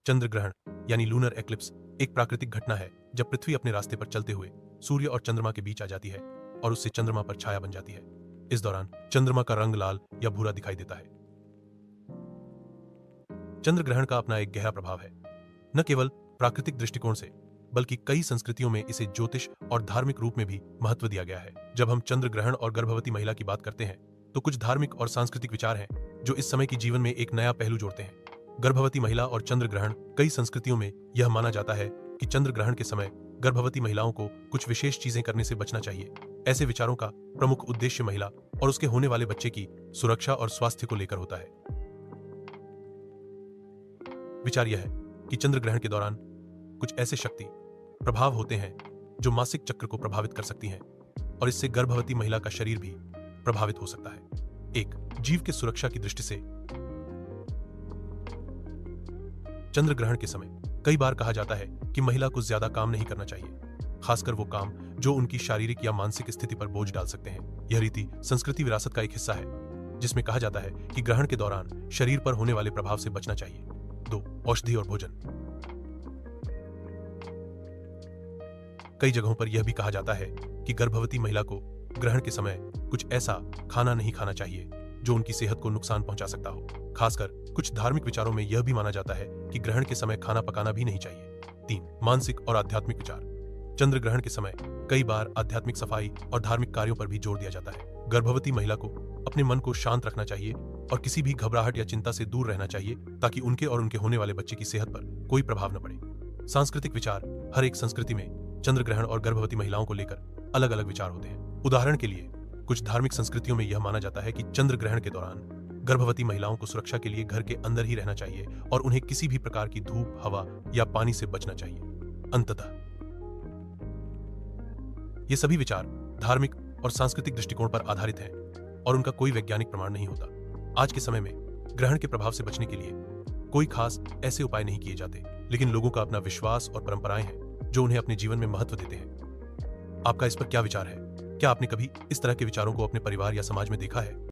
चंद्र ग्रहण यानी lunar eclipse एक प्राकृतिक घटना है जब पृथ्वी अपने रास्ते पर चलते हुए सूर्य और चंद्रमा के बीच आ जाती है और उससे चंद्रमा पर छाया बन जाती है। इस दौरान चंद्रमा का रंग लाल या भूरा दिखाई देता है। चंद्र ग्रहण का अपना एक गहरा प्रभाव है, न केवल प्राकृतिक दृष्टिकोण से बल्कि कई संस्कृतियों में इसे ज्योतिष और धार्मिक रूप में भी महत्व दिया गया है। जब हम चंद्र ग्रहण और गर्भवती महिला की बात करते हैं तो कुछ धार्मिक और सांस्कृतिक विचार हैं जो इस समय की जीवन में एक नया पहलू जोड़ते हैं। गर्भवती महिला और चंद्र ग्रहण। कई संस्कृतियों में यह माना जाता है कि चंद्र ग्रहण के समय गर्भवती महिलाओं को कुछ विशेष चीजें करने से बचना चाहिए। ऐसे विचारों का प्रमुख उद्देश्य महिला और उसके होने वाले बच्चे की सुरक्षा और स्वास्थ्य को लेकर होता है। विचार यह है कि चंद्र ग्रहण के दौरान कुछ ऐसे शक्ति प्रभाव होते हैं जो मासिक चक्र को प्रभावित कर सकती हैं और इससे गर्भवती महिला का शरीर भी प्रभावित हो सकता है। एक जीव के सुरक्षा की दृष्टि से चंद्र ग्रहण के समय कई बार कहा जाता है कि महिला को ज्यादा काम नहीं करना चाहिए, खासकर वो काम जो उनकी शारीरिक या मानसिक स्थिति पर बोझ डाल सकते हैं। यह रीति संस्कृति विरासत का एक हिस्सा है जिसमें कहा जाता है कि ग्रहण के दौरान शरीर पर होने वाले प्रभाव से बचना चाहिए। 2. औषधि और भोजन। कई जगहों पर यह भी कहा जाता है कि गर्भवती महिला को ग्रहण के समय कुछ ऐसा खाना नहीं खाना चाहिए जो उनकी सेहत को नुकसान पहुंचा सकता हो। खासकर कुछ धार्मिक विचारों में यह भी माना जाता है कि ग्रहण के समय खाना पकाना भी नहीं चाहिए। 3. मानसिक और आध्यात्मिक विचार। चंद्र ग्रहण के समय कई बार आध्यात्मिक सफाई और धार्मिक कार्यों पर भी जोर दिया जाता है। गर्भवती महिला को अपने मन को शांत रखना चाहिए और किसी भी घबराहट या चिंता से दूर रहना चाहिए ताकि उनके और उनके होने वाले बच्चे की सेहत पर कोई प्रभाव न पड़े। सांस्कृतिक विचार। हर एक संस्कृति में चंद्र ग्रहण और गर्भवती महिलाओं को लेकर अलग अलग विचार होते हैं। उदाहरण के लिए कुछ धार्मिक संस्कृतियों में यह माना जाता है कि चंद्र ग्रहण के दौरान गर्भवती महिलाओं को सुरक्षा के लिए घर के अंदर ही रहना चाहिए और उन्हें किसी भी प्रकार की धूप, हवा या पानी से बचना चाहिए। अंततः ये सभी विचार धार्मिक और सांस्कृतिक दृष्टिकोण पर आधारित हैं और उनका कोई वैज्ञानिक प्रमाण नहीं होता। आज के समय में ग्रहण के प्रभाव से बचने के लिए कोई खास ऐसे उपाय नहीं किए जाते, लेकिन लोगों का अपना विश्वास और परंपराएं हैं जो उन्हें अपने जीवन में महत्व देते हैं। आपका इस पर क्या विचार है? क्या आपने कभी इस तरह के विचारों को अपने परिवार या समाज में देखा है?